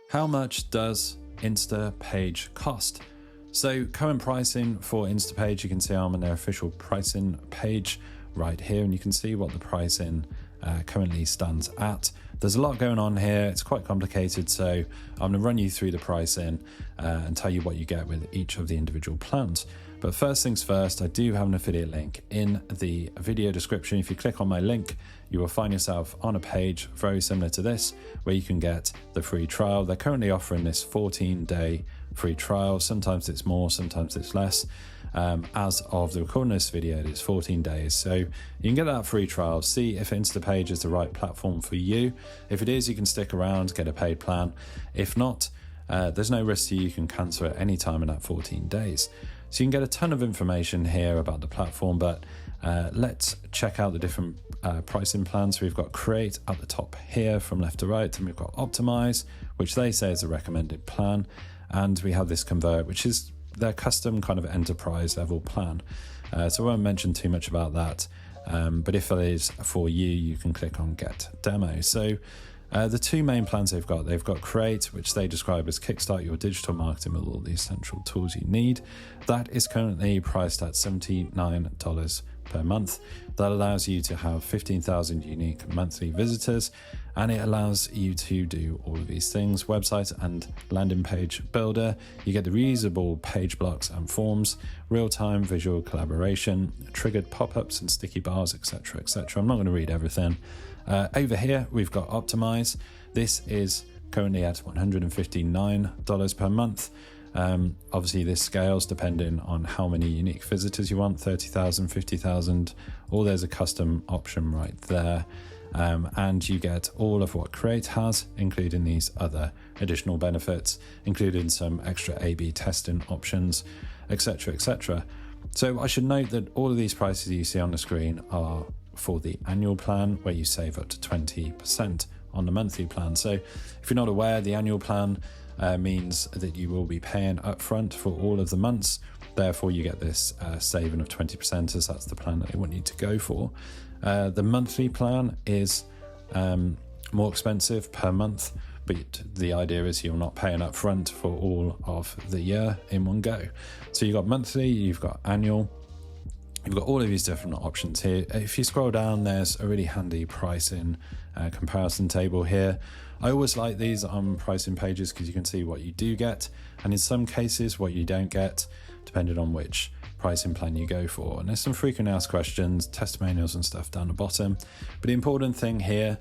How much does Instapage cost? So current pricing for Instapage, you can see I'm on their official pricing page right here, and you can see what the pricing currently stands at. There's a lot going on here. It's quite complicated, so I'm going to run you through the pricing and tell you what you get with each of the individual plans. But first things first, I do have an affiliate link in the video description. If you click on my link, you will find yourself on a page very similar to this, where you can get the free trial. They're currently offering this 14-day free trial. Sometimes it's more, sometimes it's less. As of the recording of this video, it's 14 days. So you can get that free trial, see if Instapage is the right platform for you. If it is, you can stick around, get a paid plan. If not, there's no risk to you. You can cancel at any time in that 14 days. So you can get a ton of information here about the platform, but let's check out the different pricing plans. We've got Create at the top here from left to right, and we've got Optimize, which they say is a recommended plan. And we have this Convert, which is their custom kind of enterprise level plan. So I won't mention too much about that. But if it is for you, you can click on Get Demo. So the two main plans they've got Create, which they describe as kickstart your digital marketing with all the essential tools you need. That is currently priced at $79 per month. That allows you to have 15,000 unique monthly visitors, and it allows you to do all of these things: website and landing page builder. You get the reusable page blocks and forms, real-time visual collaboration, triggered pop-ups and sticky bars, etc., etc. I'm not going to read everything. Over here, we've got Optimize. This is currently at $159 per month. Obviously, this scales depending on how many unique visitors you want, 30,000, 50,000, or there's a custom option right there. And you get all of what Create has, including these other additional benefits, including some extra A/B testing options, etc., etc. So I should note that all of these prices you see on the screen are for the annual plan, where you save up to 20% on the monthly plan. So if you're not aware, the annual plan means that you will be paying upfront for all of the months. Therefore, you get this saving of 20%, as that's the plan that they want you to go for. The monthly plan is more expensive per month, but the idea is you're not paying upfront for all of the year in one go. So you've got monthly, you've got annual. You've got all of these different options here. If you scroll down, there's a really handy pricing comparison table here. I always like these on pricing pages because you can see what you do get, and in some cases what you don't get, depending on which pricing plan you go for. And there's some frequently asked questions, testimonials and stuff down the bottom. But the important thing here,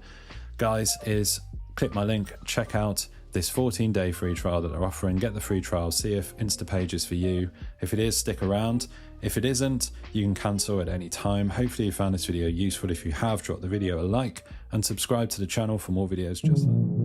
guys, is click my link, check out this 14-day free trial that they're offering. Get the free trial, see if Instapage is for you. If it is, stick around. If it isn't, you can cancel at any time. Hopefully you found this video useful. If you have, drop the video a like and subscribe to the channel for more videos just like that.